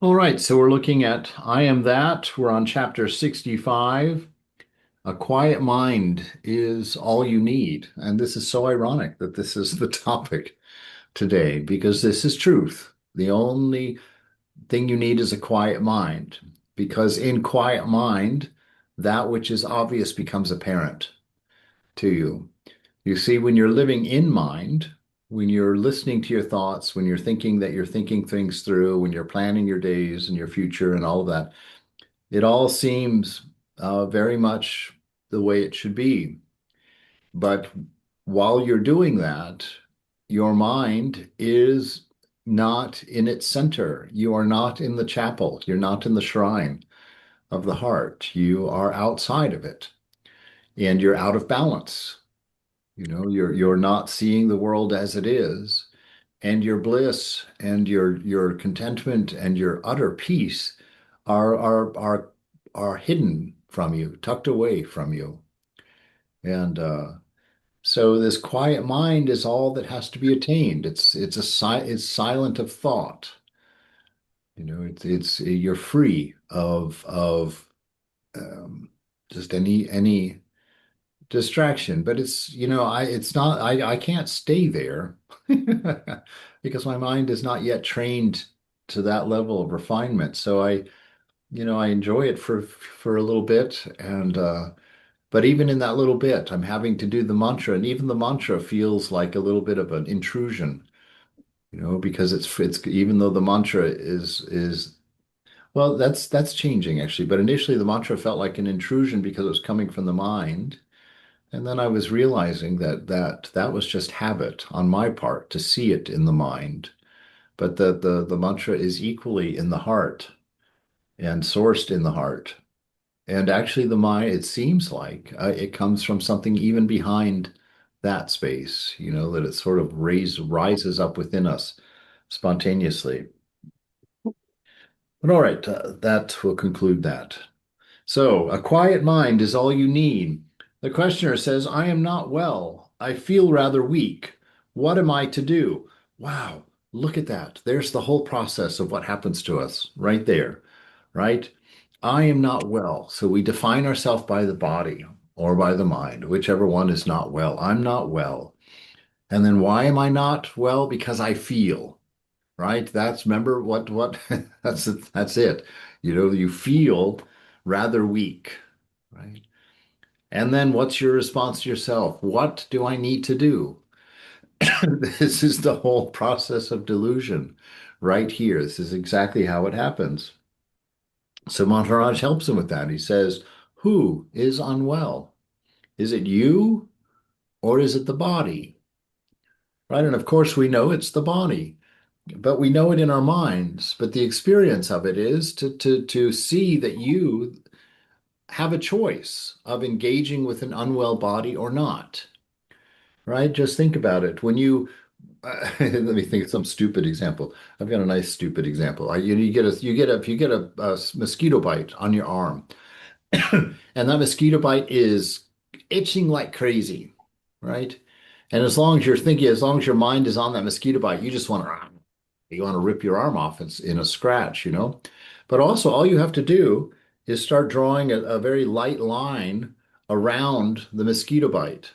All right, so we're looking at I Am That. We're on chapter 65. A quiet mind is all you need. And this is so ironic that this is the topic today because this is truth. The only thing you need is a quiet mind because in quiet mind, that which is obvious becomes apparent to you. You see, when you're living in mind, when you're listening to your thoughts, when you're thinking that you're thinking things through, when you're planning your days and your future and all of that, it all seems very much the way it should be. But while you're doing that, your mind is not in its center. You are not in the chapel. You're not in the shrine of the heart. You are outside of it, and you're out of balance. You're not seeing the world as it is, and your bliss and your contentment and your utter peace are hidden from you, tucked away from you. And so this quiet mind is all that has to be attained. It's silent of thought. It's you're free of um, just any distraction. But it's not I can't stay there because my mind is not yet trained to that level of refinement. So I enjoy it for a little bit, and but even in that little bit, I'm having to do the mantra, and even the mantra feels like a little bit of an intrusion, because it's even though the mantra is well, that's changing actually. But initially, the mantra felt like an intrusion because it was coming from the mind, and then I was realizing that was just habit on my part to see it in the mind, but the mantra is equally in the heart and sourced in the heart. And actually, the mind, it seems like it comes from something even behind that space, that it sort of rises up within us spontaneously. But all right, that will conclude that. So, a quiet mind is all you need. The questioner says, I am not well. I feel rather weak. What am I to do? Wow, look at that. There's the whole process of what happens to us right there, right? I am not well. So we define ourselves by the body or by the mind, whichever one is not well. I'm not well. And then why am I not well? Because I feel, right? Remember what that's it. You feel rather weak, right? And then what's your response to yourself? What do I need to do? This is the whole process of delusion right here. This is exactly how it happens. So Maharaj helps him with that. He says, who is unwell? Is it you or is it the body? Right? And of course, we know it's the body, but we know it in our minds. But the experience of it is to see that you have a choice of engaging with an unwell body or not. Right? Just think about it. When you let me think of some stupid example. I've got a nice stupid example. You get a mosquito bite on your arm, and that mosquito bite is itching like crazy, right? And as long as your mind is on that mosquito bite, you want to rip your arm off. It's in a scratch. But also, all you have to do is start drawing a very light line around the mosquito bite.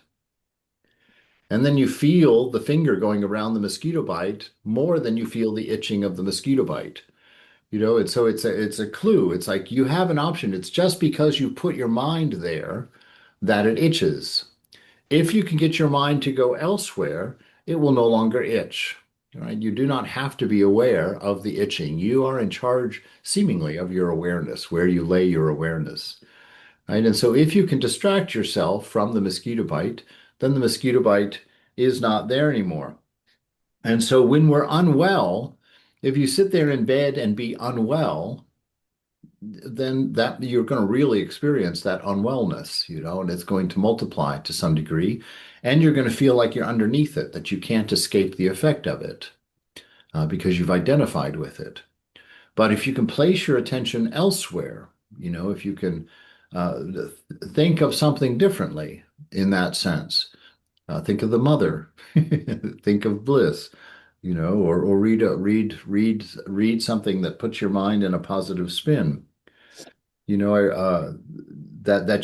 And then you feel the finger going around the mosquito bite more than you feel the itching of the mosquito bite. And so it's a clue. It's like you have an option. It's just because you put your mind there that it itches. If you can get your mind to go elsewhere, it will no longer itch. Right? You do not have to be aware of the itching. You are in charge, seemingly, of your awareness, where you lay your awareness. Right? And so if you can distract yourself from the mosquito bite, then the mosquito bite is not there anymore. And so when we're unwell, if you sit there in bed and be unwell, then that you're going to really experience that unwellness, and it's going to multiply to some degree, and you're going to feel like you're underneath it, that you can't escape the effect of it because you've identified with it. But if you can place your attention elsewhere, if you can think of something differently in that sense, think of the mother, think of bliss, or read something that puts your mind in a positive spin. That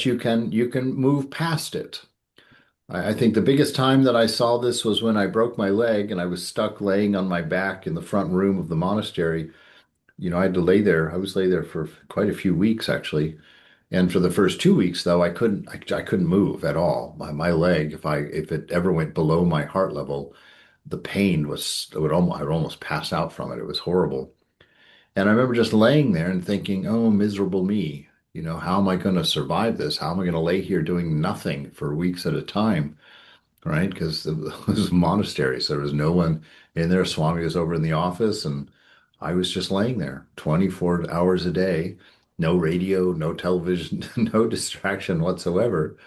you can move past it. I think the biggest time that I saw this was when I broke my leg and I was stuck laying on my back in the front room of the monastery. I had to lay there. I was lay there for quite a few weeks actually. And for the first 2 weeks, though, I couldn't move at all. My leg, if it ever went below my heart level, the pain I would almost pass out from it. It was horrible. And I remember just laying there and thinking, oh, miserable me. How am I going to survive this? How am I going to lay here doing nothing for weeks at a time? Right? Because it was a monastery, so there was no one in there. Swami was over in the office, and I was just laying there 24 hours a day, no radio, no television, no distraction whatsoever,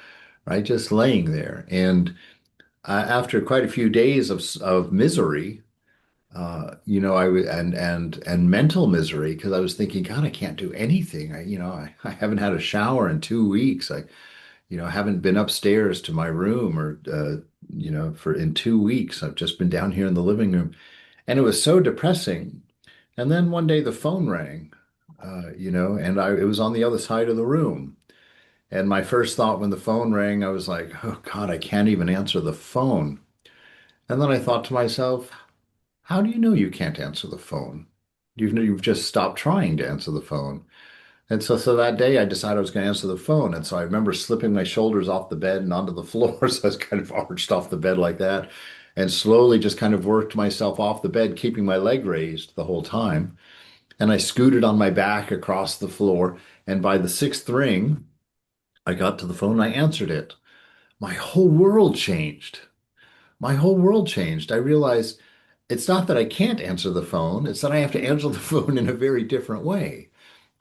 right? Just laying there. And after quite a few days of misery, I was and mental misery because I was thinking, God, I can't do anything. I haven't had a shower in 2 weeks. I haven't been upstairs to my room or for in 2 weeks. I've just been down here in the living room, and it was so depressing. And then one day the phone rang, and it was on the other side of the room. And my first thought when the phone rang, I was like, oh God, I can't even answer the phone. And then I thought to myself, how do you know you can't answer the phone? You've just stopped trying to answer the phone. And so that day I decided I was going to answer the phone. And so I remember slipping my shoulders off the bed and onto the floor. So I was kind of arched off the bed like that and slowly just kind of worked myself off the bed, keeping my leg raised the whole time. And I scooted on my back across the floor. And by the sixth ring, I got to the phone and I answered it. My whole world changed. My whole world changed. I realized it's not that I can't answer the phone, it's that I have to answer the phone in a very different way.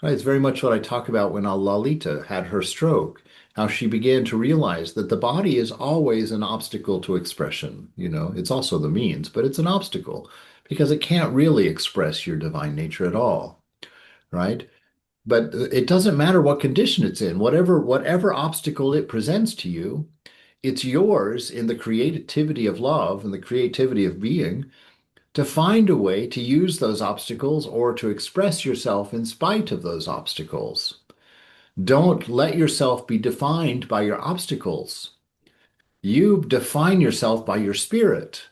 Right, it's very much what I talk about when Lalita had her stroke, how she began to realize that the body is always an obstacle to expression. It's also the means, but it's an obstacle because it can't really express your divine nature at all, right? But it doesn't matter what condition it's in, whatever obstacle it presents to you, it's yours in the creativity of love and the creativity of being to find a way to use those obstacles or to express yourself in spite of those obstacles. Don't let yourself be defined by your obstacles. You define yourself by your spirit,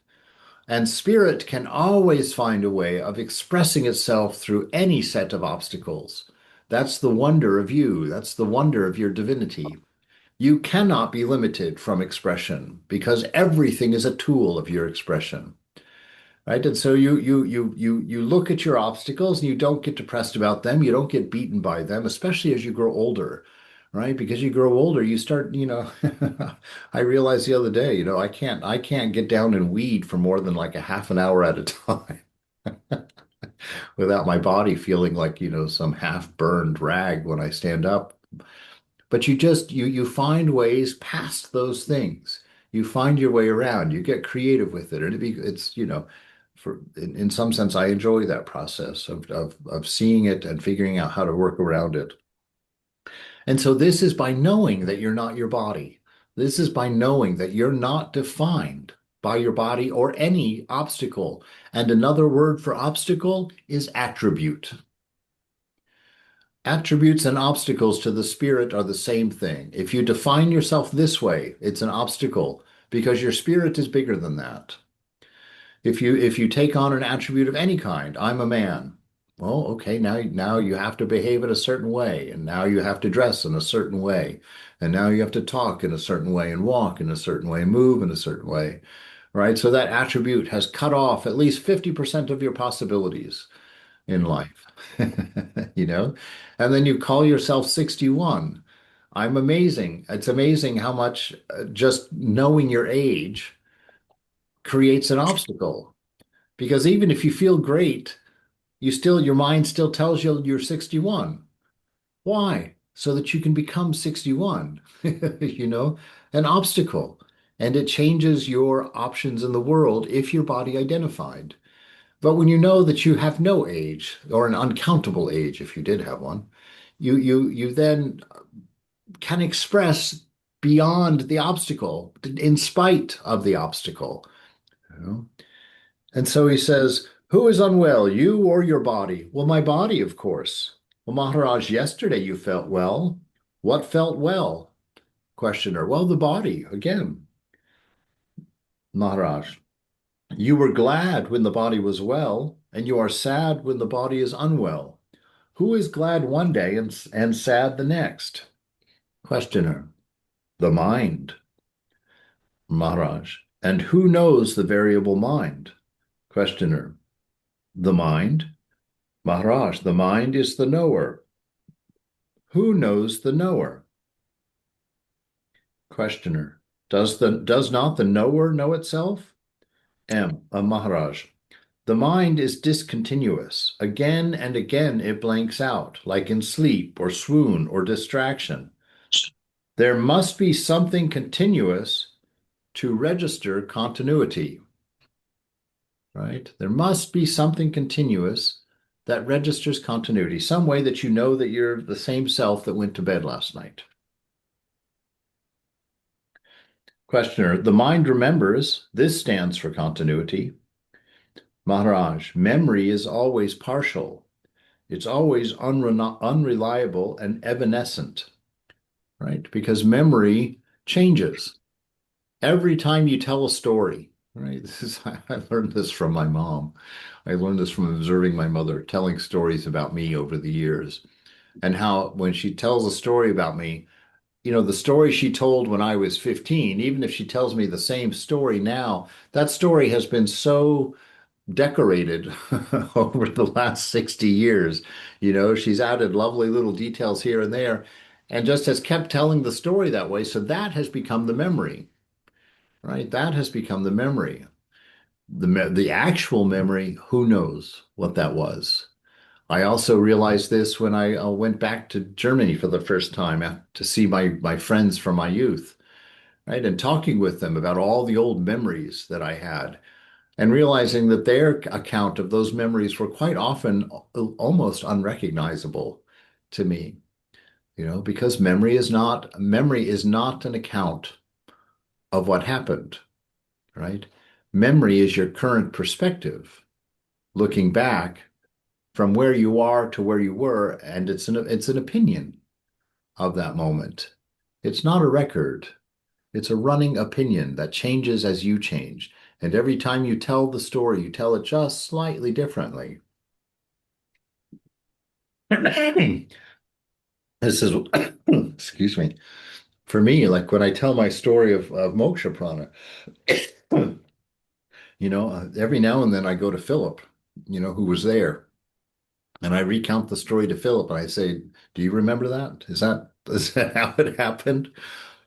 and spirit can always find a way of expressing itself through any set of obstacles. That's the wonder of you. That's the wonder of your divinity. You cannot be limited from expression because everything is a tool of your expression. Right. And so you look at your obstacles and you don't get depressed about them. You don't get beaten by them, especially as you grow older, right? Because you grow older, you start, I realized the other day, I can't get down and weed for more than like a half an hour at a time without my body feeling like, some half burned rag when I stand up. But you find ways past those things. You find your way around. You get creative with it, and it's in some sense, I enjoy that process of seeing it and figuring out how to work around it. And so this is by knowing that you're not your body. This is by knowing that you're not defined by your body or any obstacle. And another word for obstacle is attribute. Attributes and obstacles to the spirit are the same thing. If you define yourself this way, it's an obstacle because your spirit is bigger than that. If you take on an attribute of any kind, I'm a man. Well, okay, now you have to behave in a certain way, and now you have to dress in a certain way, and now you have to talk in a certain way, and walk in a certain way, and move in a certain way, right? So that attribute has cut off at least 50% of your possibilities in life, you know? And then you call yourself 61. I'm amazing. It's amazing how much just knowing your age creates an obstacle. Because even if you feel great, your mind still tells you you're 61. Why? So that you can become 61, an obstacle. And it changes your options in the world if you're body identified. But when you know that you have no age or an uncountable age, if you did have one, you then can express beyond the obstacle, in spite of the obstacle. You know? And so he says, who is unwell, you or your body? Well, my body, of course. Well, Maharaj, yesterday you felt well. What felt well? Questioner, well, the body, again. Maharaj, you were glad when the body was well, and you are sad when the body is unwell. Who is glad one day and sad the next? Questioner, the mind. Maharaj, and who knows the variable mind? Questioner, the mind. Maharaj, the mind is the knower. Who knows the knower? Questioner, does not the knower know itself? Maharaj, the mind is discontinuous. Again and again it blanks out, like in sleep or swoon or distraction. There must be something continuous to register continuity, right? There must be something continuous that registers continuity, some way that you know that you're the same self that went to bed last night. Questioner, the mind remembers. This stands for continuity. Maharaj, memory is always partial. It's always unreliable and evanescent, right? Because memory changes. Every time you tell a story, right? I learned this from my mom. I learned this from observing my mother telling stories about me over the years, and how when she tells a story about me, the story she told when I was 15, even if she tells me the same story now, that story has been so decorated over the last 60 years. She's added lovely little details here and there and just has kept telling the story that way. So that has become the memory, right? That has become the memory. The actual memory, who knows what that was? I also realized this when I went back to Germany for the first time to see my friends from my youth, right? And talking with them about all the old memories that I had, and realizing that their account of those memories were quite often almost unrecognizable to me, because memory is not an account of what happened, right? Memory is your current perspective, looking back from where you are to where you were, and it's an opinion of that moment. It's not a record. It's a running opinion that changes as you change. And every time you tell the story, you tell it just slightly differently. This is, excuse me, for me, like when I tell my story of Moksha Prana, every now and then I go to Philip, who was there, and I recount the story to Philip and I say, do you remember that? Is that how it happened?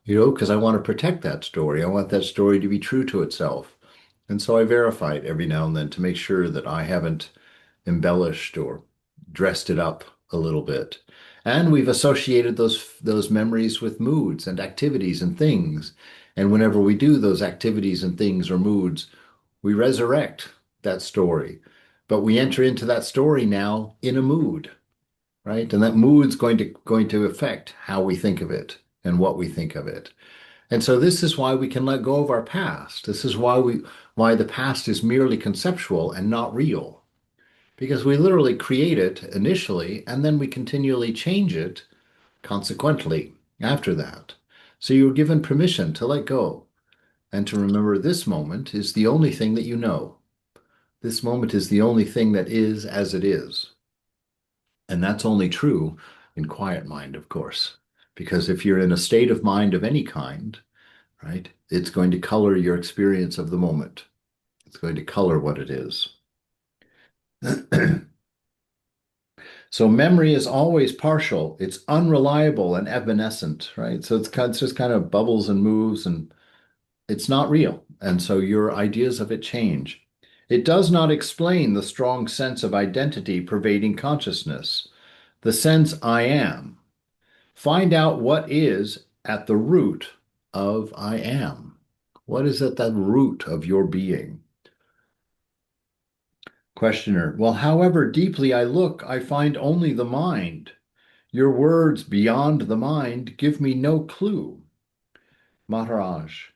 Because I want to protect that story. I want that story to be true to itself. And so I verify it every now and then to make sure that I haven't embellished or dressed it up a little bit. And we've associated those memories with moods and activities and things. And whenever we do those activities and things or moods, we resurrect that story. But we enter into that story now in a mood, right? And that mood's going to affect how we think of it and what we think of it. And so this is why we can let go of our past. This is why the past is merely conceptual and not real. Because we literally create it initially and then we continually change it consequently after that. So you're given permission to let go and to remember this moment is the only thing that you know. This moment is the only thing that is as it is. And that's only true in quiet mind, of course. Because if you're in a state of mind of any kind, right, it's going to color your experience of the moment. It's going to color what it is. So memory is always partial. It's unreliable and evanescent, right? So it's just kind of bubbles and moves and it's not real. And so your ideas of it change. It does not explain the strong sense of identity pervading consciousness, the sense I am. Find out what is at the root of I am. What is at the root of your being? Questioner, well, however deeply I look, I find only the mind. Your words beyond the mind give me no clue. Maharaj,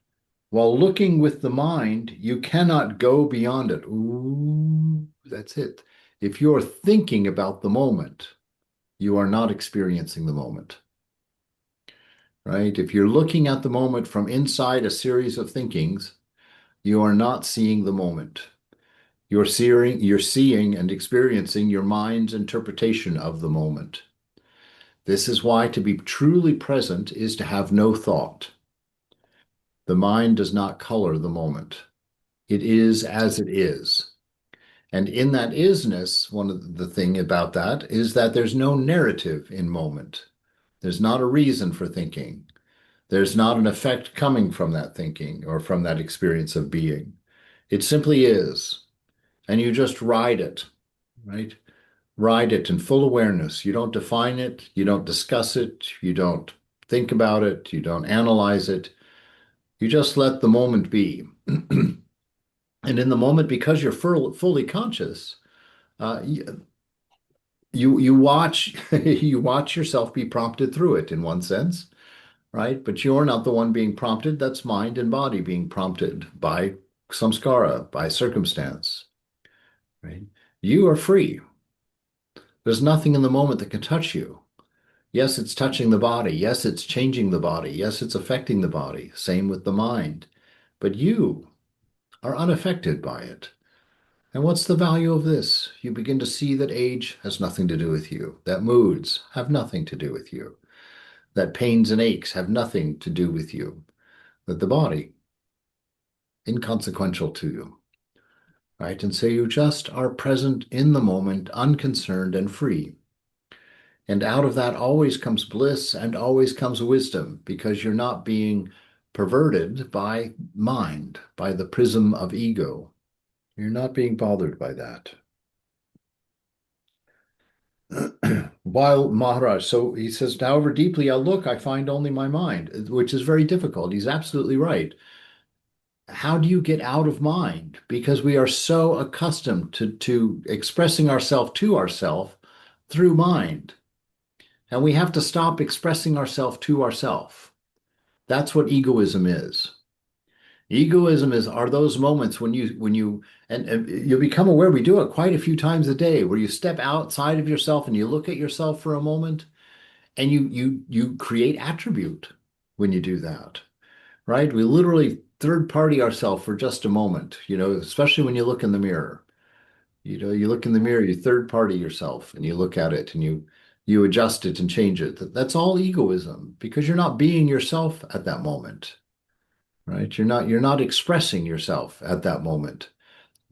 While looking with the mind, you cannot go beyond it. Ooh, that's it. If you're thinking about the moment, you are not experiencing the moment, right? If you're looking at the moment from inside a series of thinkings, you are not seeing the moment. You're seeing and experiencing your mind's interpretation of the moment. This is why to be truly present is to have no thought. The mind does not color the moment. It is as it is. And in that isness, one of the thing about that is that there's no narrative in moment. There's not a reason for thinking. There's not an effect coming from that thinking or from that experience of being. It simply is. And you just ride it, right? Ride it in full awareness. You don't define it. You don't discuss it. You don't think about it. You don't analyze it. You just let the moment be. And in the moment, because you're fully conscious, you watch you watch yourself be prompted through it in one sense, right? But you're not the one being prompted. That's mind and body being prompted by samskara, by circumstance, right? You are free. There's nothing in the moment that can touch you. Yes, it's touching the body. Yes, it's changing the body. Yes, it's affecting the body. Same with the mind. But you are unaffected by it. And what's the value of this? You begin to see that age has nothing to do with you, that moods have nothing to do with you, that pains and aches have nothing to do with you, that the body, inconsequential to you, right? And so you just are present in the moment, unconcerned and free. And out of that always comes bliss and always comes wisdom because you're not being perverted by mind, by the prism of ego. You're not being bothered by that. While Maharaj, so he says, however deeply I look, I find only my mind, which is very difficult. He's absolutely right. How do you get out of mind? Because we are so accustomed to expressing ourselves to ourselves through mind. And we have to stop expressing ourselves to ourselves. That's what egoism is. Egoism is are those moments and you become aware we do it quite a few times a day where you step outside of yourself and you look at yourself for a moment and you create attribute when you do that, right? We literally third party ourselves for just a moment, especially when you look in the mirror. You look in the mirror, you third party yourself and you look at it and you adjust it and change it. That's all egoism because you're not being yourself at that moment, right? You're not expressing yourself at that moment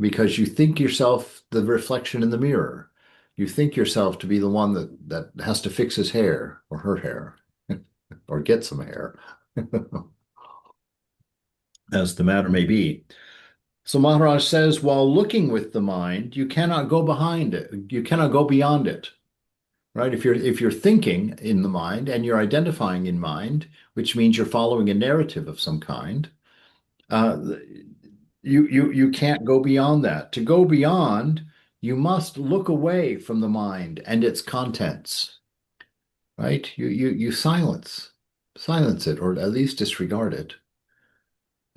because you think yourself the reflection in the mirror. You think yourself to be the one that has to fix his hair or her hair or get some hair, as the matter may be. So Maharaj says, while looking with the mind, you cannot go behind it. You cannot go beyond it, right? If you're thinking in the mind and you're identifying in mind, which means you're following a narrative of some kind, uh, you can't go beyond that. To go beyond, you must look away from the mind and its contents, right? You silence it, or at least disregard it,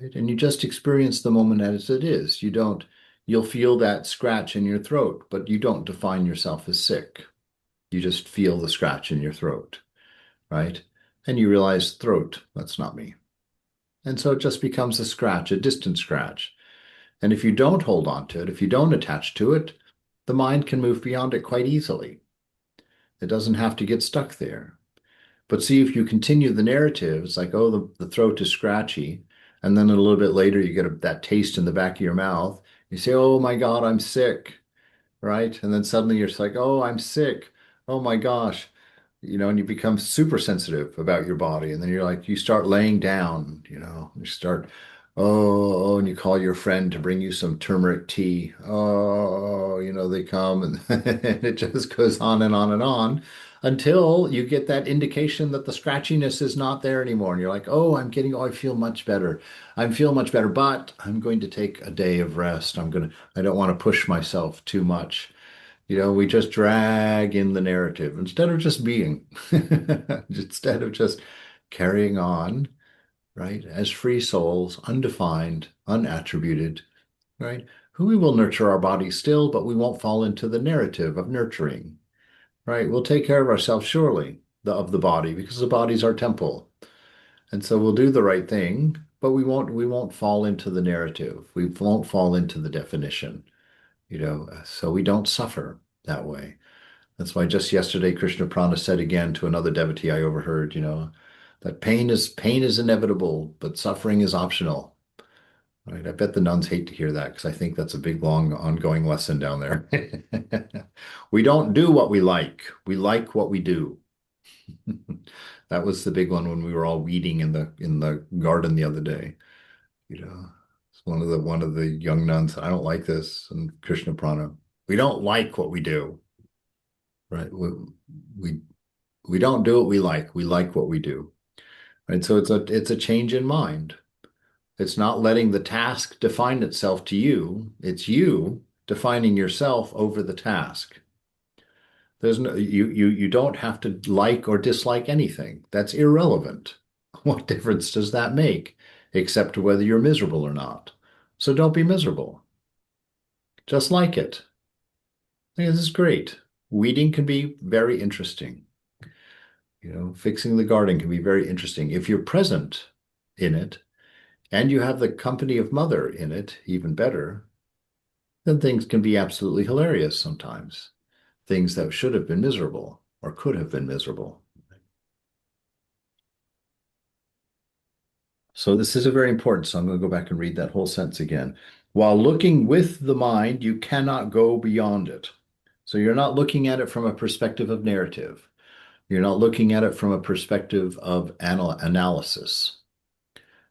right? And you just experience the moment as it is. You'll feel that scratch in your throat, but you don't define yourself as sick. You just feel the scratch in your throat, right? And you realize throat, that's not me. And so it just becomes a scratch, a distant scratch. And if you don't hold on to it, if you don't attach to it, the mind can move beyond it quite easily. It doesn't have to get stuck there. But see, if you continue the narrative, it's like, oh, the throat is scratchy. And then a little bit later, you get that taste in the back of your mouth. You say, oh my God, I'm sick, right? And then suddenly you're just like, oh, I'm sick. Oh my gosh. And you become super sensitive about your body. And then you start laying down, you start, oh, and you call your friend to bring you some turmeric tea. Oh, they come and, and it just goes on and on and on until you get that indication that the scratchiness is not there anymore. And you're like, oh, I feel much better. I feel much better, but I'm going to take a day of rest. I don't want to push myself too much. We just drag in the narrative instead of just being, instead of just carrying on right? As free souls, undefined, unattributed, right? Who we will nurture our bodies still, but we won't fall into the narrative of nurturing, right? We'll take care of ourselves surely, of the body, because the body's our temple. And so we'll do the right thing, but we won't fall into the narrative. We won't fall into the definition, so we don't suffer that way. That's why just yesterday Krishna Prana said again to another devotee I overheard, that pain is inevitable, but suffering is optional. Right? I bet the nuns hate to hear that because I think that's a big, long, ongoing lesson down there. We don't do what we like. We like what we do. That was the big one when we were all weeding in the garden the other day. You know, it's one of the young nuns said, I don't like this, and Krishna Prana. We don't like what we do, right? We we don't do what we like. We like what we do. Right? So it's a change in mind. It's not letting the task define itself to you. It's you defining yourself over the task. There's no you don't have to like or dislike anything. That's irrelevant. What difference does that make, except whether you're miserable or not? So don't be miserable. Just like it. Yeah, this is great. Weeding can be very interesting. Fixing the garden can be very interesting. If you're present in it and you have the company of mother in it, even better, then things can be absolutely hilarious sometimes. Things that should have been miserable or could have been miserable. So this is a very important. So I'm going to go back and read that whole sentence again. While looking with the mind, you cannot go beyond it. So you're not looking at it from a perspective of narrative. You're not looking at it from a perspective of analysis.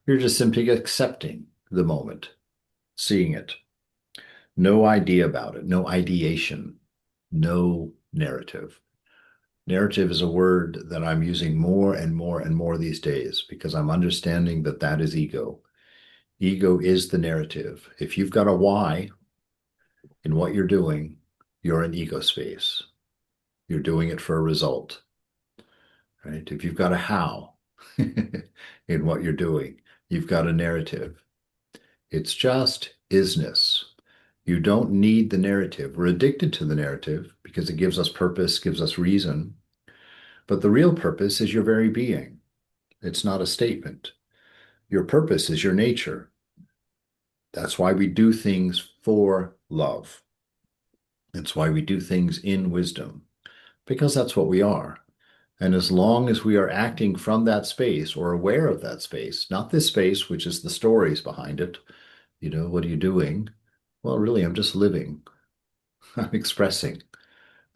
You're just simply accepting the moment, seeing it. No idea about it, no ideation, no narrative. Narrative is a word that I'm using more and more and more these days because I'm understanding that that is ego. Ego is the narrative. If you've got a why in what you're doing, you're in ego space. You're doing it for a result, right? If you've got a how in what you're doing, you've got a narrative. It's just isness. You don't need the narrative. We're addicted to the narrative because it gives us purpose, gives us reason. But the real purpose is your very being. It's not a statement. Your purpose is your nature. That's why we do things for love. It's why we do things in wisdom, because that's what we are. And as long as we are acting from that space or aware of that space, not this space, which is the stories behind it, what are you doing? Well, really, I'm just living. I'm expressing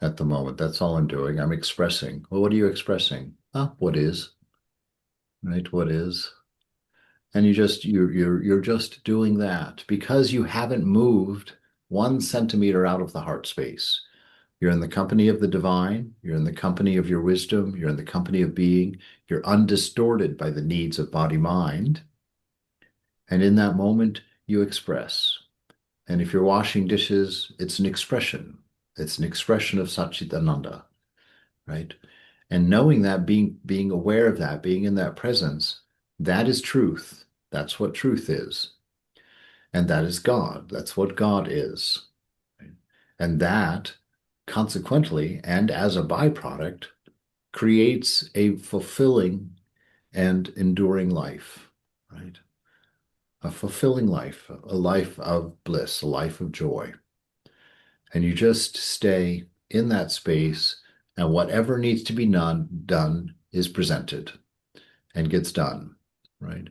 at the moment. That's all I'm doing. I'm expressing. Well, what are you expressing? What is, right? What is? And you're just doing that because you haven't moved 1 centimeter out of the heart space. You're in the company of the divine, you're in the company of your wisdom, you're in the company of being, you're undistorted by the needs of body mind. And in that moment, you express. And if you're washing dishes, it's an expression. It's an expression of Satchitananda, right? And knowing that, being aware of that, being in that presence, that is truth. That's what truth is. And that is God. That's what God is. And that, consequently, and as a byproduct, creates a fulfilling and enduring life, right? A fulfilling life, a life of bliss, a life of joy. And you just stay in that space, and whatever needs to be done is presented and gets done, right?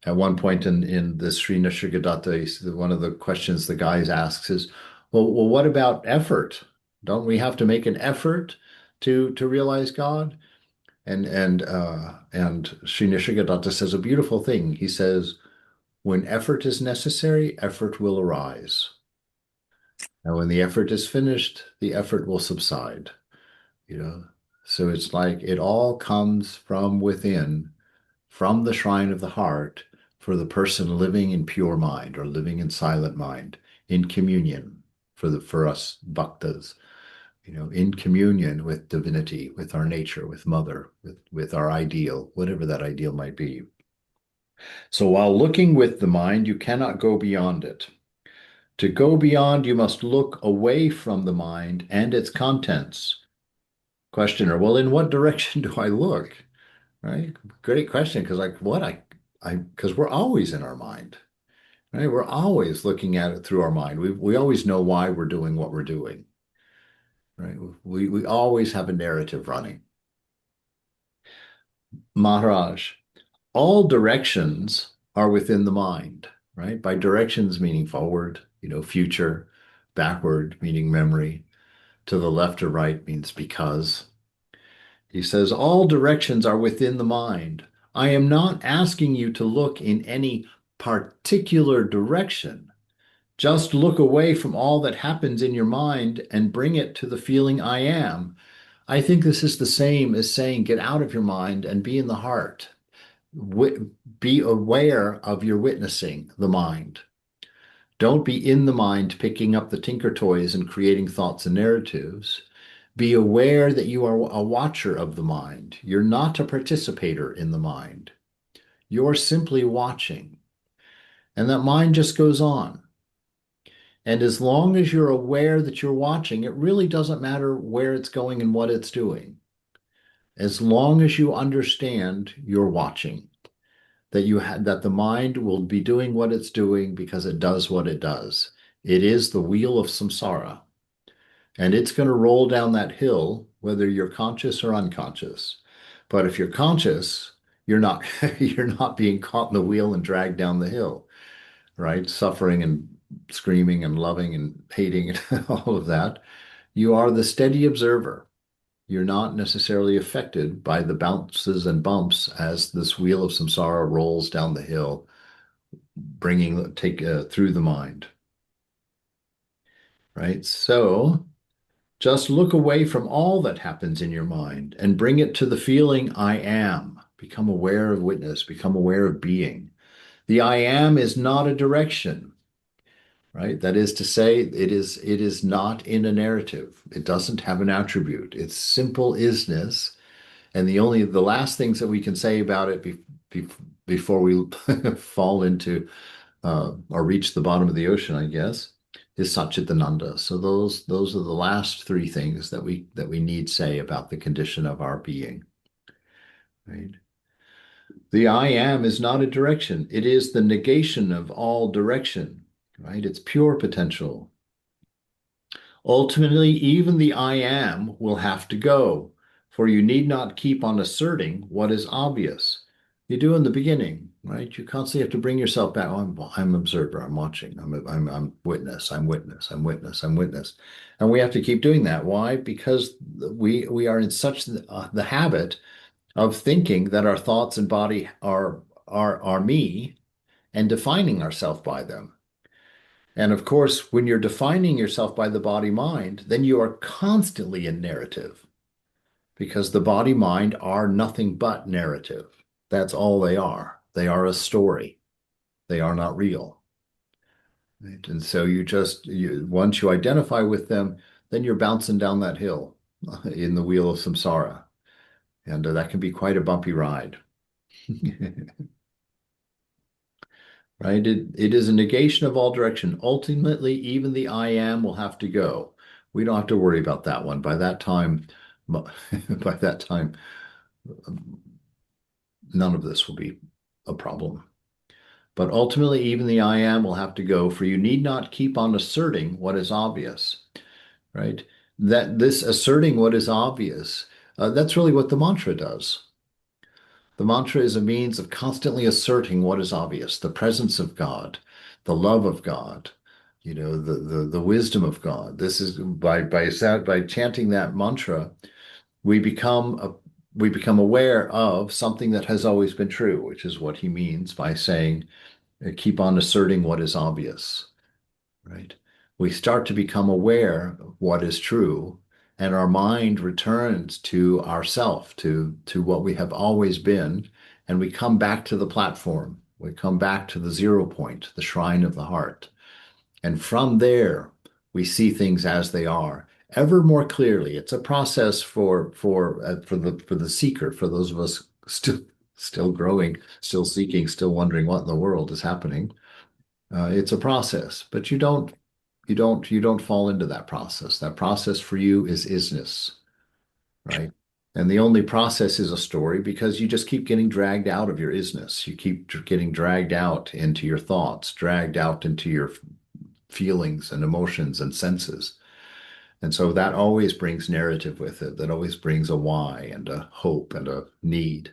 At one point in the Sri Nisargadatta, one of the questions the guys asks is, well, what about effort? Don't we have to make an effort to realize God? And Sri Nisargadatta says a beautiful thing. He says, when effort is necessary, effort will arise. And when the effort is finished, the effort will subside, you know. So it's like it all comes from within, from the shrine of the heart, for the person living in pure mind or living in silent mind, in communion for us bhaktas, in communion with divinity, with our nature, with mother, with our ideal, whatever that ideal might be. So while looking with the mind, you cannot go beyond it. To go beyond, you must look away from the mind and its contents. Questioner, well, in what direction do I look? Right? Great question, because like what because we're always in our mind, right? We're always looking at it through our mind. We always know why we're doing what we're doing, right? We always have a narrative running. Maharaj, all directions are within the mind, right? By directions meaning forward, future, backward meaning memory, to the left or right means because. He says, all directions are within the mind. I am not asking you to look in any particular direction. Just look away from all that happens in your mind and bring it to the feeling I am. I think this is the same as saying, get out of your mind and be in the heart. Be aware of your witnessing the mind. Don't be in the mind picking up the tinker toys and creating thoughts and narratives. Be aware that you are a watcher of the mind. You're not a participator in the mind. You're simply watching. And that mind just goes on. And as long as you're aware that you're watching, it really doesn't matter where it's going and what it's doing. As long as you understand you're watching, that the mind will be doing what it's doing because it does what it does. It is the wheel of samsara, and it's going to roll down that hill whether you're conscious or unconscious. But if you're conscious, you're not you're not being caught in the wheel and dragged down the hill, right? Suffering and screaming and loving and hating and all of that. You are the steady observer. You're not necessarily affected by the bounces and bumps as this wheel of samsara rolls down the hill, bringing take through the mind, right? So just look away from all that happens in your mind and bring it to the feeling I am. Become aware of witness, become aware of being. The I am is not a direction, right? That is to say, it is not in a narrative. It doesn't have an attribute. It's simple isness. And the last things that we can say about it be, before we fall into or reach the bottom of the ocean, I guess, is Satchitananda. So those are the last three things that we need say about the condition of our being. Right? The I am is not a direction. It is the negation of all direction. Right? It's pure potential. Ultimately, even the I am will have to go, for you need not keep on asserting what is obvious. You do in the beginning, right? You constantly have to bring yourself back. Oh, I'm observer. I'm watching. I'm witness. I'm witness. I'm witness. I'm witness. And we have to keep doing that. Why? Because we are in such the habit of thinking that our thoughts and body are me and defining ourselves by them. And of course, when you're defining yourself by the body mind, then you are constantly in narrative because the body mind are nothing but narrative. That's all they are. They are a story. They are not real. Right? And so once you identify with them, then you're bouncing down that hill in the wheel of samsara. And that can be quite a bumpy ride. Right? It is a negation of all direction. Ultimately, even the I am will have to go. We don't have to worry about that one. By that time, by that time, none of this will be a problem. But ultimately, even the I am will have to go, for you need not keep on asserting what is obvious, right? That this asserting what is obvious, that's really what the mantra does. The mantra is a means of constantly asserting what is obvious, the presence of God, the love of God, the wisdom of God. This is by chanting that mantra, we become we become aware of something that has always been true, which is what he means by saying, keep on asserting what is obvious, right? We start to become aware of what is true, and our mind returns to ourself, to what we have always been, and we come back to the platform. We come back to the 0 point, the shrine of the heart. And from there, we see things as they are, ever more clearly. It's a process for the seeker, for those of us still growing, still seeking, still wondering what in the world is happening. It's a process, but you don't fall into that process. That process for you is isness, right? And the only process is a story because you just keep getting dragged out of your isness. You keep getting dragged out into your thoughts, dragged out into your feelings and emotions and senses. And so that always brings narrative with it. That always brings a why and a hope and a need.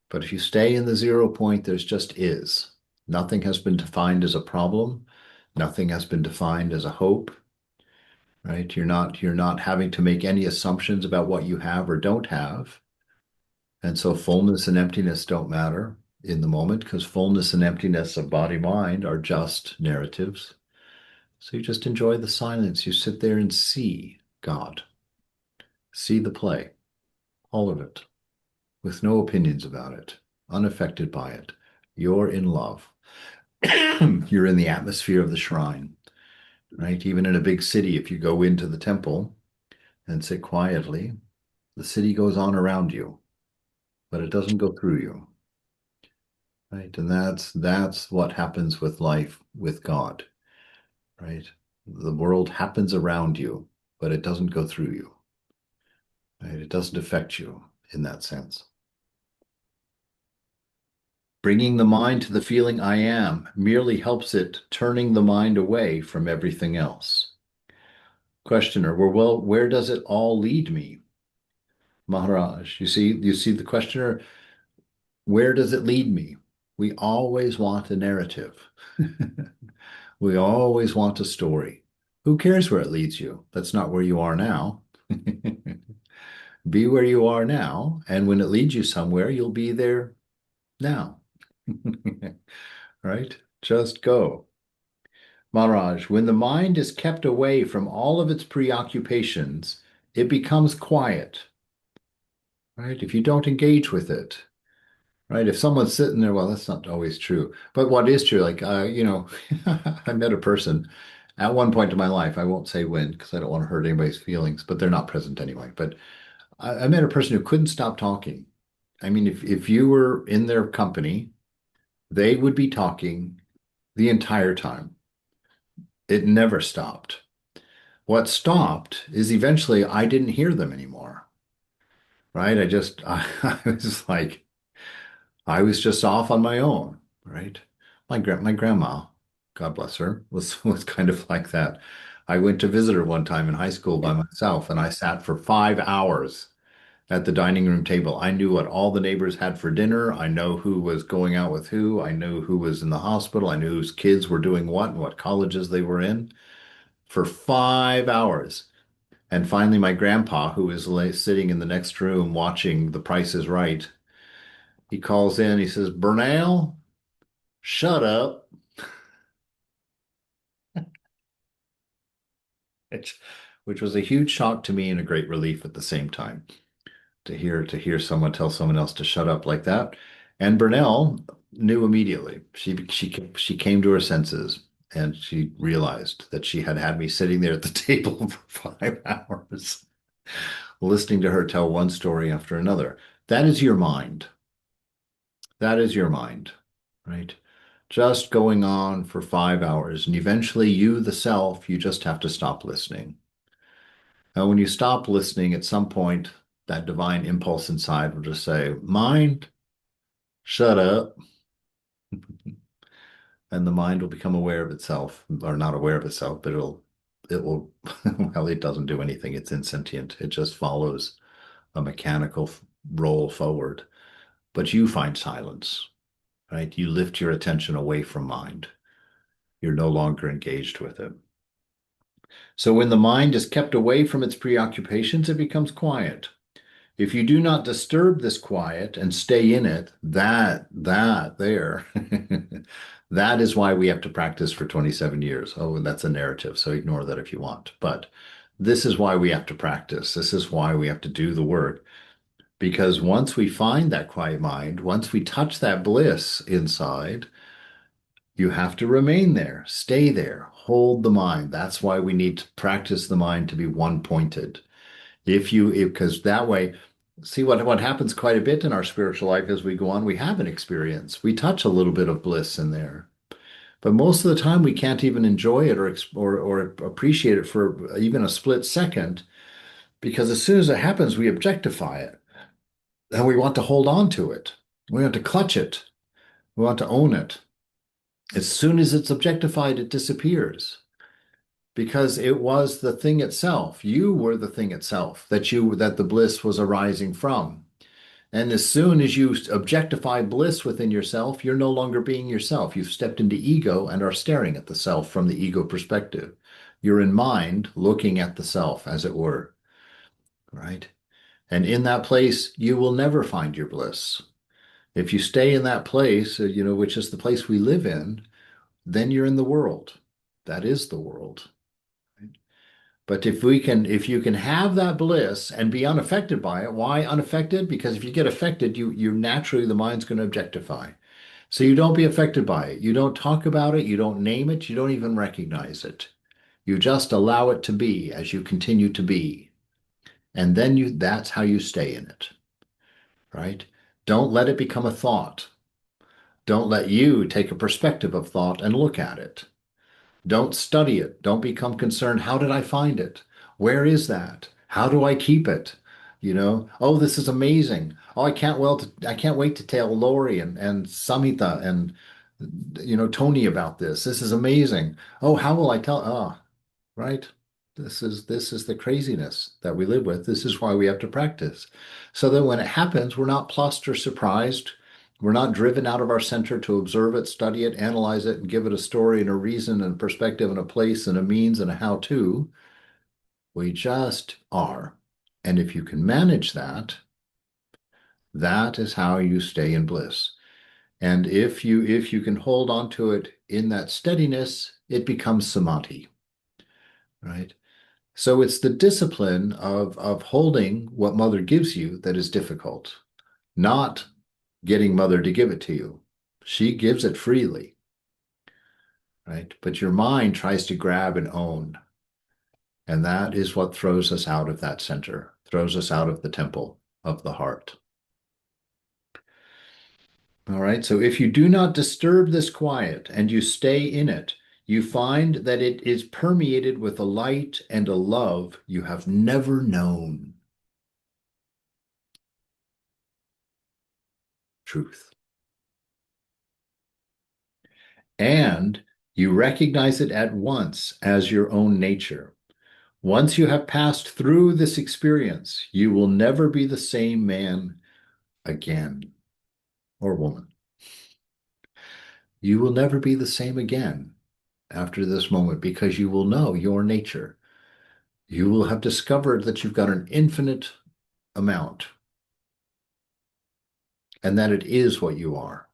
But if you stay in the 0 point, there's just is. Nothing has been defined as a problem. Nothing has been defined as a hope, right? You're not having to make any assumptions about what you have or don't have. And so fullness and emptiness don't matter in the moment because fullness and emptiness of body mind are just narratives. So you just enjoy the silence. You sit there and see God, see the play, all of it, with no opinions about it, unaffected by it. You're in love. You're in the atmosphere of the shrine, right? Even in a big city, if you go into the temple and sit quietly, the city goes on around you, but it doesn't go through you, right? And that's what happens with life with God, right? The world happens around you, but it doesn't go through you, right? It doesn't affect you in that sense. Bringing the mind to the feeling I am merely helps it turning the mind away from everything else. Questioner, well, where does it all lead me? Maharaj, you see the questioner, where does it lead me? We always want a narrative. We always want a story. Who cares where it leads you? That's not where you are now. Be where you are now, and when it leads you somewhere, you'll be there now. Right? Just go. Maharaj, when the mind is kept away from all of its preoccupations, it becomes quiet, right? If you don't engage with it, right? If someone's sitting there, well, that's not always true. But what is true, like, I met a person at one point in my life, I won't say when because I don't want to hurt anybody's feelings, but they're not present anyway. But I met a person who couldn't stop talking. I mean, if you were in their company, they would be talking the entire time. It never stopped. What stopped is eventually I didn't hear them anymore, right? I was like, I was just off on my own, right? My grandma, God bless her, was kind of like that. I went to visit her one time in high school by myself, and I sat for 5 hours at the dining room table. I knew what all the neighbors had for dinner. I know who was going out with who. I knew who was in the hospital. I knew whose kids were doing what and what colleges they were in for 5 hours. And finally, my grandpa, who was sitting in the next room watching The Price is Right, he calls in. He says, Bernal, shut up. Which, which was a huge shock to me and a great relief at the same time to hear someone tell someone else to shut up like that. And Bernal knew immediately. She came to her senses and she realized that she had had me sitting there at the table for 5 hours, listening to her tell one story after another. That is your mind. That is your mind, right? Just going on for 5 hours. And eventually, you, the self, you just have to stop listening. Now, when you stop listening, at some point, that divine impulse inside will just say, Mind, shut up. And the mind will become aware of itself, or not aware of itself, but it will, well, it doesn't do anything. It's insentient. It just follows a mechanical roll forward. But you find silence, right? You lift your attention away from mind. You're no longer engaged with it. So when the mind is kept away from its preoccupations, it becomes quiet. If you do not disturb this quiet and stay in it, there, that is why we have to practice for 27 years. Oh, that's a narrative, so ignore that if you want. But this is why we have to practice. This is why we have to do the work. Because once we find that quiet mind, once we touch that bliss inside, you have to remain there, stay there, hold the mind. That's why we need to practice the mind to be one pointed. Because that way, See what happens quite a bit in our spiritual life as we go on, we have an experience. We touch a little bit of bliss in there. But most of the time we can't even enjoy it or appreciate it for even a split second because as soon as it happens, we objectify it and we want to hold on to it. We want to clutch it. We want to own it. As soon as it's objectified, it disappears because it was the thing itself. You were the thing itself that the bliss was arising from. And as soon as you objectify bliss within yourself, you're no longer being yourself. You've stepped into ego and are staring at the self from the ego perspective. You're in mind looking at the self, as it were, right? And in that place, you will never find your bliss. If you stay in that place, which is the place we live in, then you're in the world. That is the world. But if you can have that bliss and be unaffected by it, why unaffected? Because if you get affected, you naturally, the mind's going to objectify. So you don't be affected by it. You don't talk about it. You don't name it. You don't even recognize it. You just allow it to be as you continue to be. And then that's how you stay in it, right? Don't let it become a thought. Don't let you take a perspective of thought and look at it. Don't study it. Don't become concerned. How did I find it? Where is that? How do I keep it? Oh, this is amazing. Oh, I can't wait to tell Lori and Samhita and Tony about this. This is amazing. Oh, how will I tell? Ah, right. This is the craziness that we live with. This is why we have to practice. So that when it happens, we're not plussed or surprised. We're not driven out of our center to observe it, study it, analyze it, and give it a story and a reason and a perspective and a place and a means and a how-to. We just are. And if you can manage that, that is how you stay in bliss. And if you can hold on to it in that steadiness, it becomes samadhi, right? So it's the discipline of holding what mother gives you that is difficult, not getting mother to give it to you. She gives it freely, right? But your mind tries to grab and own. And that is what throws us out of that center, throws us out of the temple of the heart. All right. So if you do not disturb this quiet and you stay in it, you find that it is permeated with a light and a love you have never known. Truth. And you recognize it at once as your own nature. Once you have passed through this experience, you will never be the same man again or woman. You will never be the same again after this moment because you will know your nature. You will have discovered that you've got an infinite amount and that it is what you are.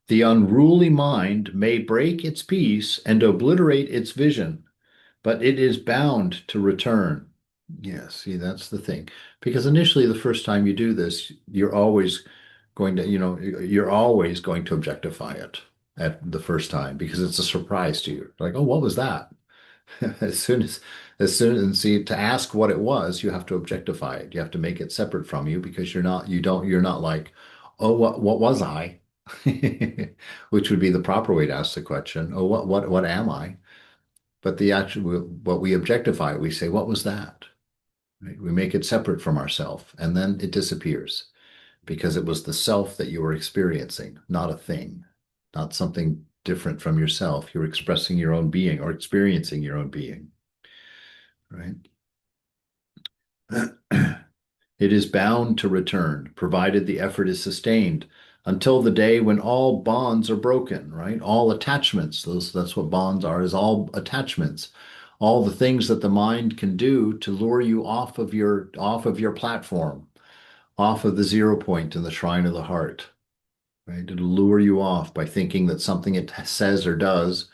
The unruly mind may break its peace and obliterate its vision, but it is bound to return. Yeah, see, that's the thing. Because initially, the first time you do this, you're always going to objectify it at the first time because it's a surprise to you. Like, oh, what was that? As soon and see, to ask what it was, you have to objectify it. You have to make it separate from you because you're not like, oh, what was I? Which would be the proper way to ask the question. Oh, what am I? But what we objectify, we say, what was that? Right? We make it separate from ourself, and then it disappears because it was the self that you were experiencing, not a thing, not something different from yourself. You're expressing your own being or experiencing your own being, right? It is bound to return, provided the effort is sustained until the day when all bonds are broken, right? All attachments, that's what bonds are, is all attachments, all the things that the mind can do to lure you off of your platform, off of the 0 point in the shrine of the heart, right? It'll lure you off by thinking that something it says or does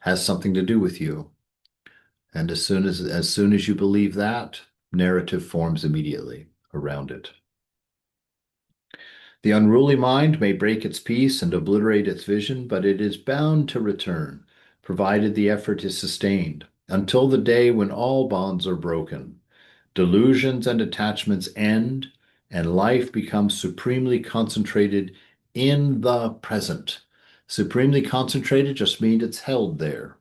has something to do with you. And as soon as you believe that, narrative forms immediately around it. The unruly mind may break its peace and obliterate its vision, but it is bound to return, provided the effort is sustained, until the day when all bonds are broken. Delusions and attachments end, and life becomes supremely concentrated in the present. Supremely concentrated just means it's held there,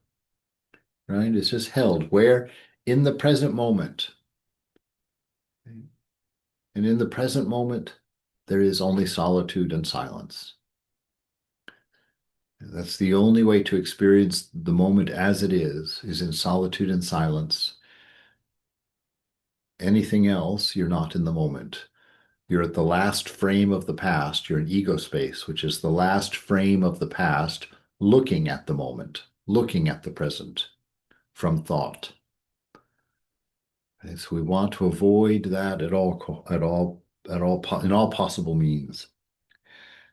right? It's just held where? In the present moment. And in the present moment, there is only solitude and silence. That's the only way to experience the moment as it is in solitude and silence. Anything else, you're not in the moment. You're at the last frame of the past. You're in ego space, which is the last frame of the past, looking at the moment, looking at the present from thought. And so we want to avoid that in all possible means.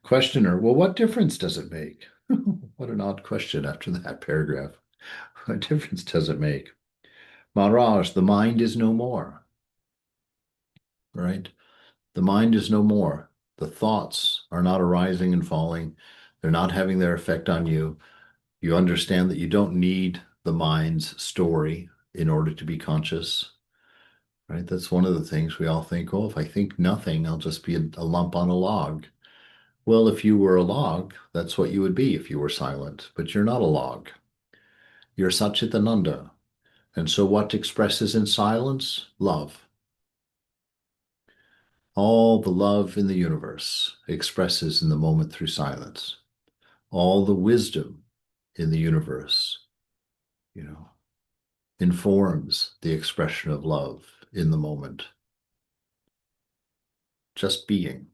Questioner, well, what difference does it make? What an odd question after that paragraph. What difference does it make? Maharaj, the mind is no more, right? The mind is no more. The thoughts are not arising and falling. They're not having their effect on you. You understand that you don't need the mind's story in order to be conscious, right? That's one of the things we all think, oh, if I think nothing, I'll just be a lump on a log. Well, if you were a log, that's what you would be if you were silent, but you're not a log. You're Satchitananda. And so what expresses in silence? Love. All the love in the universe expresses in the moment through silence. All the wisdom in the universe, you know, informs the expression of love in the moment. Just being.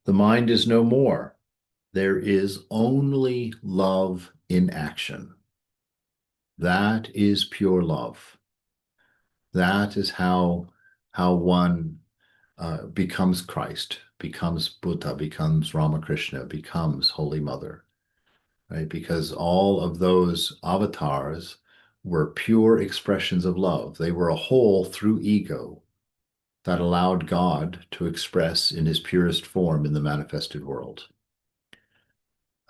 The mind is no more. There is only love in action. That is pure love. That is how one becomes Christ, becomes Buddha, becomes Ramakrishna, becomes Holy Mother, right? Because all of those avatars were pure expressions of love. They were a whole through ego that allowed God to express in his purest form in the manifested world,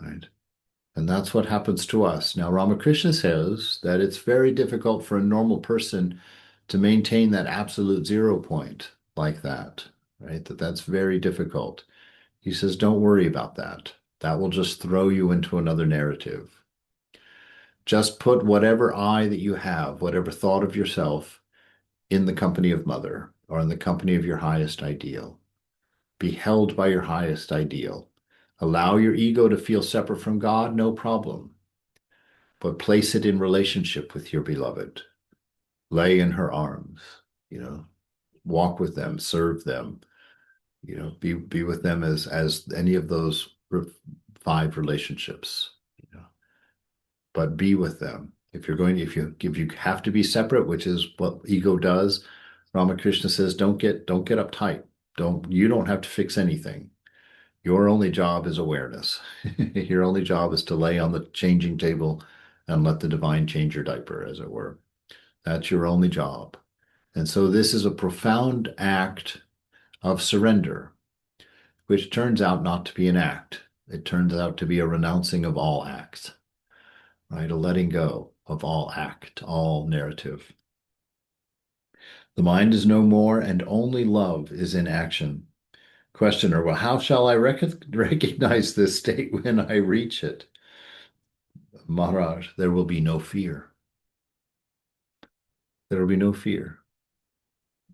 right? And that's what happens to us. Now, Ramakrishna says that it's very difficult for a normal person to maintain that absolute 0 point like that, right? That's very difficult. He says, don't worry about that. That will just throw you into another narrative. Just put whatever I that you have, whatever thought of yourself, in the company of Mother or in the company of your highest ideal. Be held by your highest ideal. Allow your ego to feel separate from God, no problem. But place it in relationship with your beloved. Lay in her arms, you know, walk with them, serve them, you know, be with them as any of those five relationships, you know, but be with them. If you have to be separate, which is what ego does, Ramakrishna says, don't get uptight. You don't have to fix anything. Your only job is awareness. Your only job is to lay on the changing table and let the divine change your diaper, as it were. That's your only job. And so this is a profound act of surrender, which turns out not to be an act. It turns out to be a renouncing of all acts, right? A letting go of all act, all narrative. The mind is no more, and only love is in action. Questioner, well, how shall I recognize this state when I reach it? Maharaj, there will be no fear. There will be no fear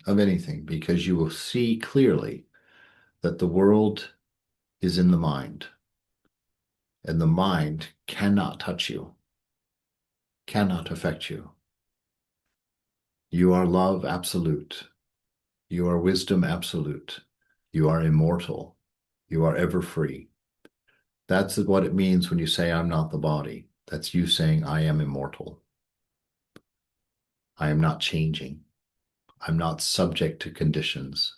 of anything because you will see clearly that the world is in the mind, and the mind cannot touch you, cannot affect you. You are love absolute. You are wisdom absolute. You are immortal. You are ever free. That's what it means when you say, I'm not the body. That's you saying, I am immortal. I am not changing. I'm not subject to conditions.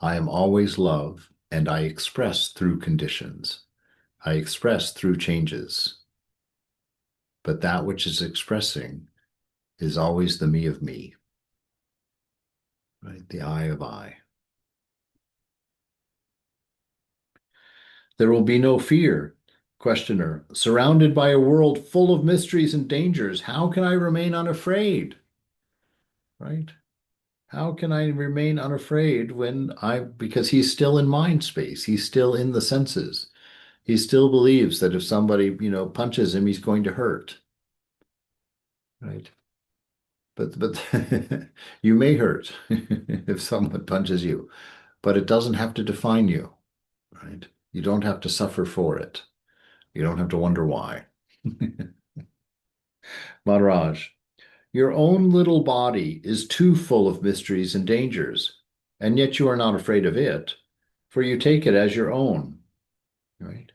I am always love, and I express through conditions. I express through changes. But that which is expressing is always the me of me, right? The I of I. There will be no fear. Questioner, surrounded by a world full of mysteries and dangers, how can I remain unafraid? right? How can I remain unafraid because he's still in mind space. He's still in the senses. He still believes that if somebody, punches him, he's going to hurt, right? But you may hurt if someone punches you, but it doesn't have to define you, right? You don't have to suffer for it. You don't have to wonder why. Maharaj, your own little body is too full of mysteries and dangers, and yet you are not afraid of it, for you take it as your own, right?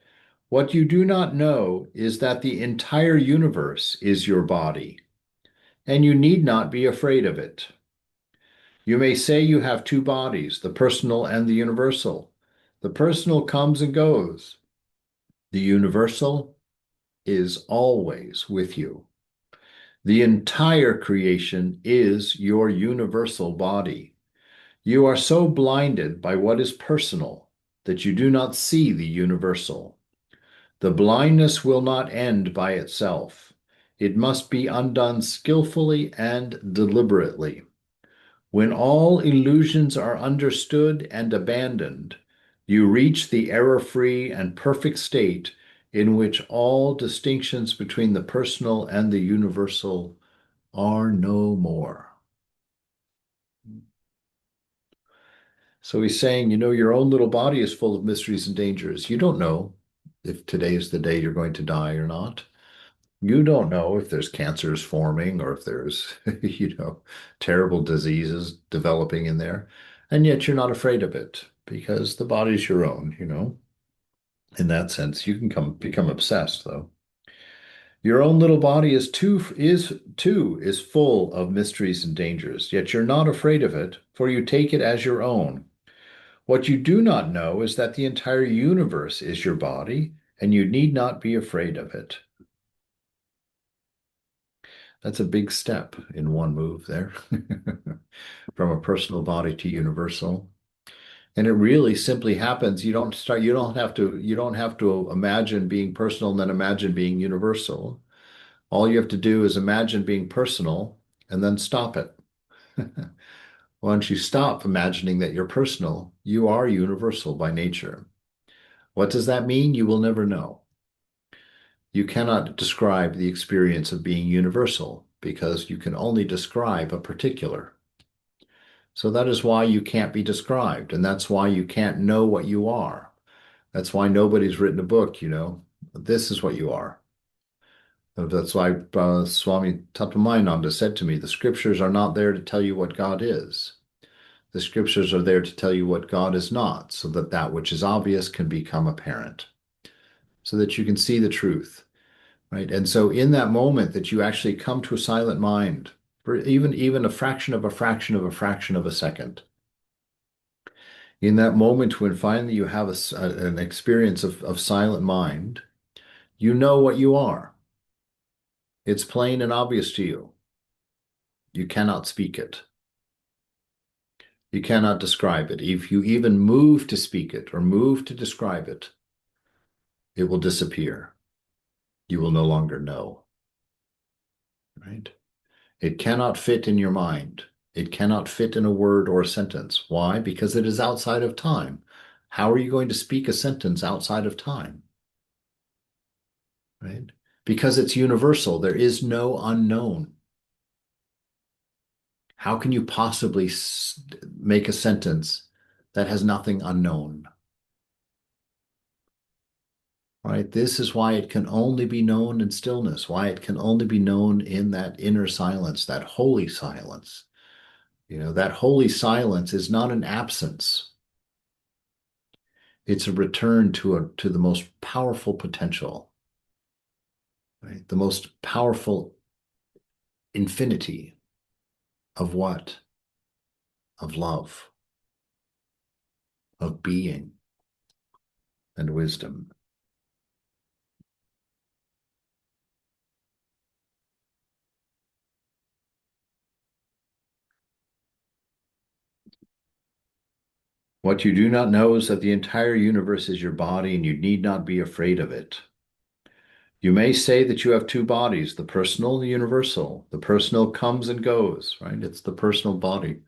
What you do not know is that the entire universe is your body, and you need not be afraid of it. You may say you have two bodies, the personal and the universal. The personal comes and goes. The universal is always with you. The entire creation is your universal body. You are so blinded by what is personal that you do not see the universal. The blindness will not end by itself. It must be undone skillfully and deliberately. When all illusions are understood and abandoned, you reach the error-free and perfect state in which all distinctions between the personal and the universal are no more. So he's saying, your own little body is full of mysteries and dangers. You don't know if today is the day you're going to die or not. You don't know if there's cancers forming or if there's, terrible diseases developing in there. And yet you're not afraid of it because the body's your own. In that sense, you can become obsessed though. Your own little body is full of mysteries and dangers, yet you're not afraid of it, for you take it as your own. What you do not know is that the entire universe is your body, and you need not be afraid of it. That's a big step in one move there, from a personal body to universal. And it really simply happens. You don't have to imagine being personal and then imagine being universal. All you have to do is imagine being personal and then stop it. Once you stop imagining that you're personal, you are universal by nature. What does that mean? You will never know. You cannot describe the experience of being universal because you can only describe a particular. So that is why you can't be described, and that's why you can't know what you are. That's why nobody's written a book. This is what you are. That's why Swami Tattvamayinanda said to me, the scriptures are not there to tell you what God is. The scriptures are there to tell you what God is not, so that that which is obvious can become apparent, so that you can see the truth, right? And so in that moment that you actually come to a silent mind, for even a fraction of a fraction of a fraction of a second, in that moment when finally you have an experience of silent mind, you know what you are. It's plain and obvious to you. You cannot speak it. You cannot describe it. If you even move to speak it or move to describe it, it will disappear. You will no longer know, right? It cannot fit in your mind. It cannot fit in a word or a sentence. Why? Because it is outside of time. How are you going to speak a sentence outside of time? Right? Because it's universal. There is no unknown. How can you possibly make a sentence that has nothing unknown? Right? This is why it can only be known in stillness, why it can only be known in that inner silence, that holy silence. That holy silence is not an absence. It's a return to the most powerful potential, right? The most powerful infinity of what? Of love, of being, and wisdom. What you do not know is that the entire universe is your body and you need not be afraid of it. You may say that you have two bodies, the personal and the universal. The personal comes and goes, right? It's the personal body.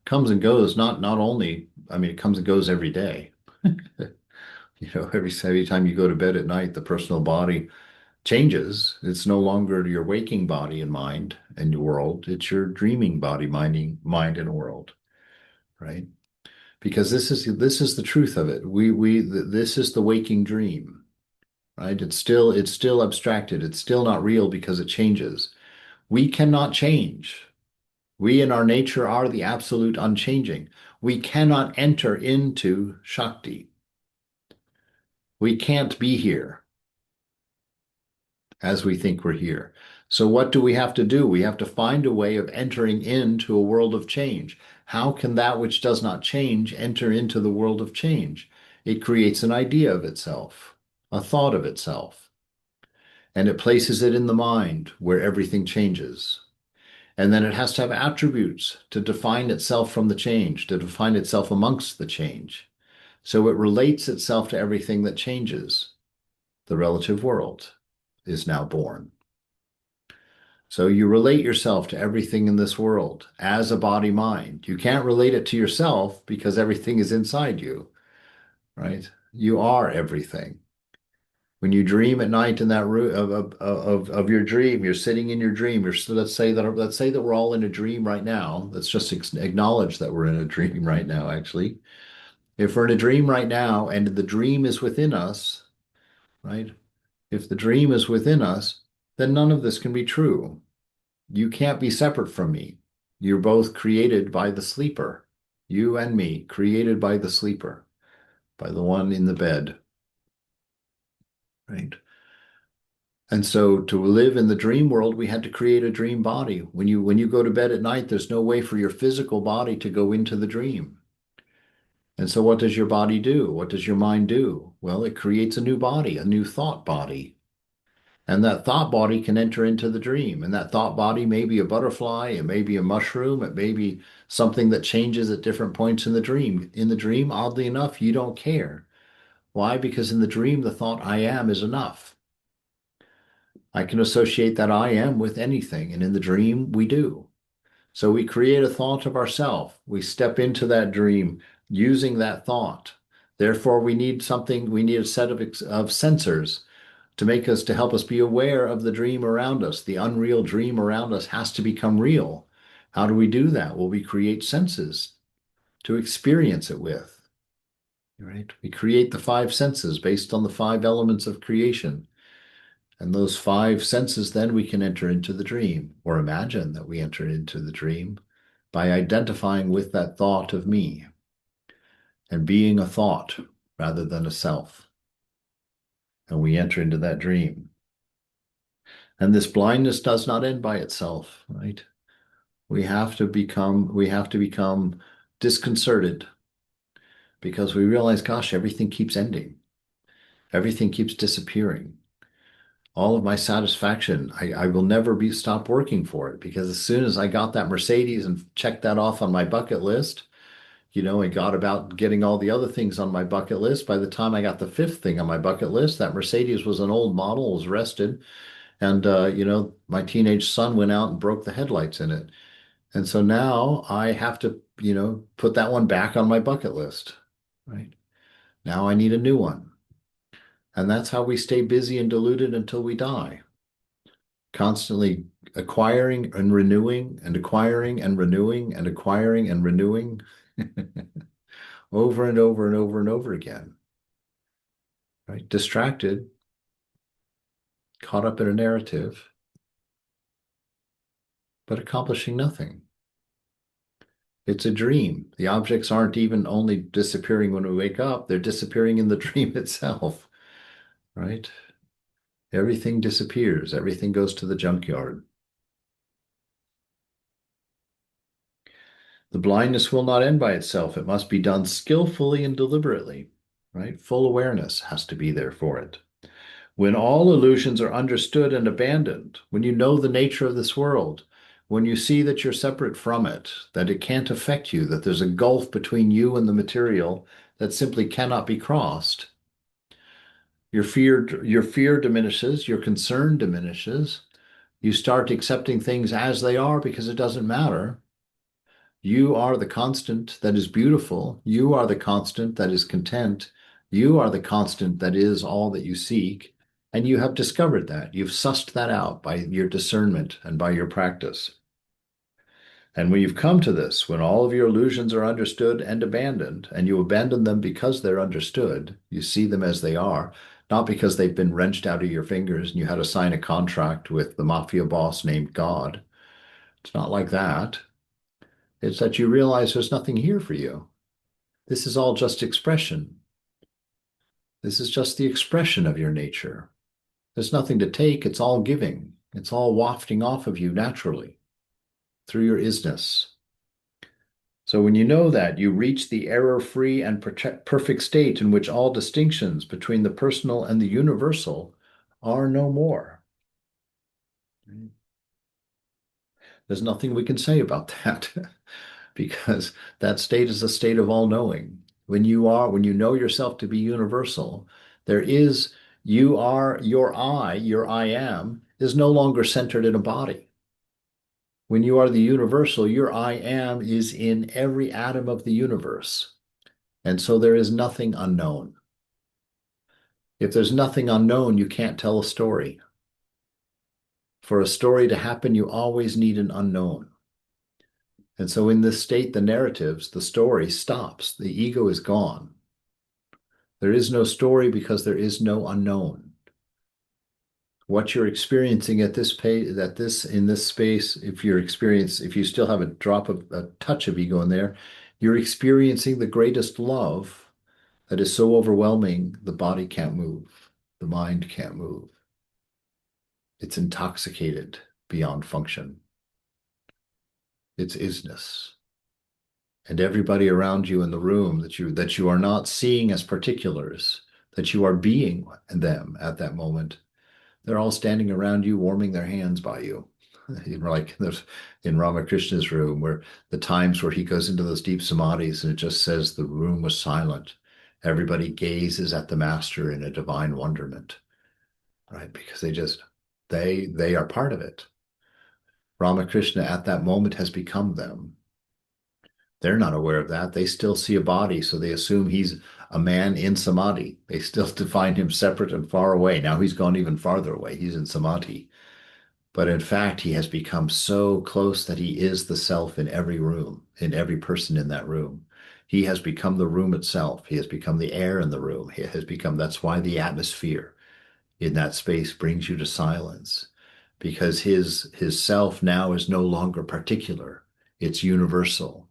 Comes and goes, not only, I mean, it comes and goes every day. Every time you go to bed at night, the personal body changes. It's no longer your waking body and mind and world. It's your dreaming body, mind and world, right? Because this is the truth of it. This is the waking dream, right? It's still abstracted. It's still not real because it changes. We cannot change. We in our nature are the absolute unchanging. We cannot enter into Shakti. We can't be here as we think we're here. So what do we have to do? We have to find a way of entering into a world of change. How can that which does not change enter into the world of change? It creates an idea of itself, a thought of itself, and it places it in the mind where everything changes. And then it has to have attributes to define itself from the change, to define itself amongst the change. So it relates itself to everything that changes. The relative world is now born. So you relate yourself to everything in this world as a body mind. You can't relate it to yourself because everything is inside you, right? You are everything. When you dream at night in that room of your dream, you're sitting in your dream. Let's say that we're all in a dream right now. Let's just acknowledge that we're in a dream right now, actually. If we're in a dream right now and the dream is within us, right? If the dream is within us, then none of this can be true. You can't be separate from me. You're both created by the sleeper. You and me, created by the sleeper, by the one in the bed, right? And so to live in the dream world, we had to create a dream body. When you go to bed at night, there's no way for your physical body to go into the dream. And so what does your body do? What does your mind do? Well, it creates a new body, a new thought body. And that thought body can enter into the dream. And that thought body may be a butterfly, it may be a mushroom, it may be something that changes at different points in the dream. In the dream, oddly enough, you don't care. Why? Because in the dream, the thought I am is enough. I can associate that I am with anything. And in the dream, we do. So we create a thought of ourself. We step into that dream using that thought. Therefore, we need a set of sensors to help us be aware of the dream around us. The unreal dream around us has to become real. How do we do that? Well, we create senses to experience it with, right? We create the five senses based on the five elements of creation. And those five senses, then we can enter into the dream or imagine that we enter into the dream by identifying with that thought of me and being a thought rather than a self. And we enter into that dream. And this blindness does not end by itself, right? We have to become disconcerted because we realize, gosh, everything keeps ending. Everything keeps disappearing. All of my satisfaction, I will never stop working for it because as soon as I got that Mercedes and checked that off on my bucket list, and got about getting all the other things on my bucket list. By the time I got the fifth thing on my bucket list, that Mercedes was an old model, was rusted, and my teenage son went out and broke the headlights in it. And so now I have to, put that one back on my bucket list, right? Now I need a new one. And that's how we stay busy and deluded until we die, constantly acquiring and renewing and acquiring and renewing and acquiring and renewing over and over and over and over again, right? Distracted, caught up in a narrative, but accomplishing nothing. It's a dream. The objects aren't even only disappearing when we wake up, they're disappearing in the dream itself, right? Everything disappears, everything goes to the junkyard. The blindness will not end by itself. It must be done skillfully and deliberately, right? Full awareness has to be there for it. When all illusions are understood and abandoned, when you know the nature of this world, when you see that you're separate from it, that it can't affect you, that there's a gulf between you and the material that simply cannot be crossed, Your fear diminishes, your concern diminishes. You start accepting things as they are because it doesn't matter. You are the constant that is beautiful. You are the constant that is content. You are the constant that is all that you seek. And you have discovered that. You've sussed that out by your discernment and by your practice. And when you've come to this, when all of your illusions are understood and abandoned, and you abandon them because they're understood, you see them as they are, not because they've been wrenched out of your fingers and you had to sign a contract with the mafia boss named God. It's not like that. It's that you realize there's nothing here for you. This is all just expression. This is just the expression of your nature. There's nothing to take. It's all giving. It's all wafting off of you naturally through your isness. So when you know that, you reach the error-free and perfect state in which all distinctions between the personal and the universal are no more. There's nothing we can say about that because that state is a state of all-knowing. When you know yourself to be universal, there is, you are, your I am, is no longer centered in a body. When you are the universal, your I am is in every atom of the universe. And so there is nothing unknown. If there's nothing unknown, you can't tell a story. For a story to happen, you always need an unknown. And so in this state, the narratives, the story stops. The ego is gone. There is no story because there is no unknown. What you're experiencing at this page, in this space, if you still have a touch of ego in there, you're experiencing the greatest love that is so overwhelming, the body can't move, the mind can't move. It's intoxicated beyond function. It's isness. And everybody around you in the room that you are not seeing as particulars, that you are being them at that moment, they're all standing around you, warming their hands by you. Like there's in Ramakrishna's room, where the times where he goes into those deep samadhis and it just says the room was silent. Everybody gazes at the master in a divine wonderment, right? Because they are part of it. Ramakrishna at that moment has become them. They're not aware of that. They still see a body, so they assume he's a man in samadhi. They still define him separate and far away. Now he's gone even farther away. He's in samadhi. But in fact, he has become so close that he is the self in every room, in every person in that room. He has become the room itself. He has become the air in the room. He has become, that's why the atmosphere in that space brings you to silence, because his self now is no longer particular. It's universal,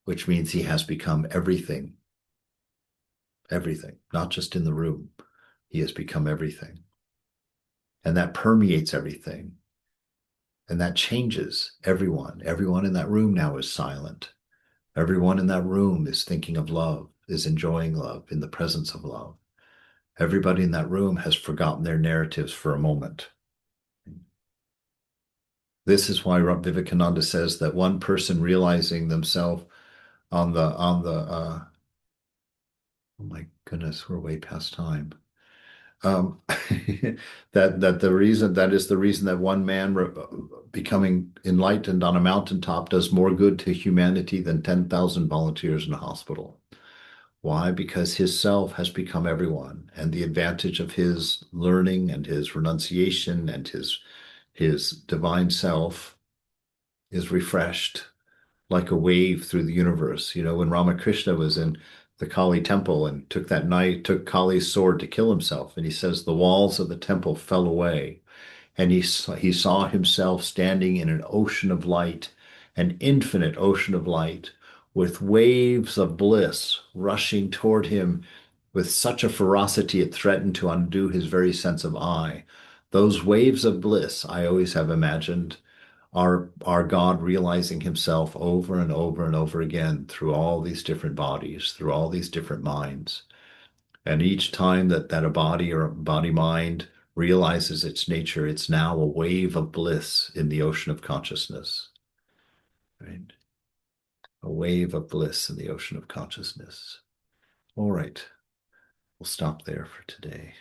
which means he has become everything, everything, not just in the room. He has become everything. And that permeates everything. And that changes everyone. Everyone in that room now is silent. Everyone in that room is thinking of love, is enjoying love, in the presence of love. Everybody in that room has forgotten their narratives for a moment. This is why Vivekananda says that one person realizing themselves oh my goodness, we're way past time. Um, that is the reason that one man becoming enlightened on a mountaintop does more good to humanity than 10,000 volunteers in a hospital. Why? Because his self has become everyone, and the advantage of his learning and his renunciation and his divine self is refreshed like a wave through the universe. You know, when Ramakrishna was in the Kali temple and took Kali's sword to kill himself, and he says the walls of the temple fell away, and he saw himself standing in an ocean of light, an infinite ocean of light, with waves of bliss rushing toward him with such a ferocity it threatened to undo his very sense of I. Those waves of bliss, I always have imagined, are God realizing himself over and over and over again through all these different bodies, through all these different minds. And each time that a body or a body mind realizes its nature, it's now a wave of bliss in the ocean of consciousness, right? A wave of bliss in the ocean of consciousness. All right, we'll stop there for today.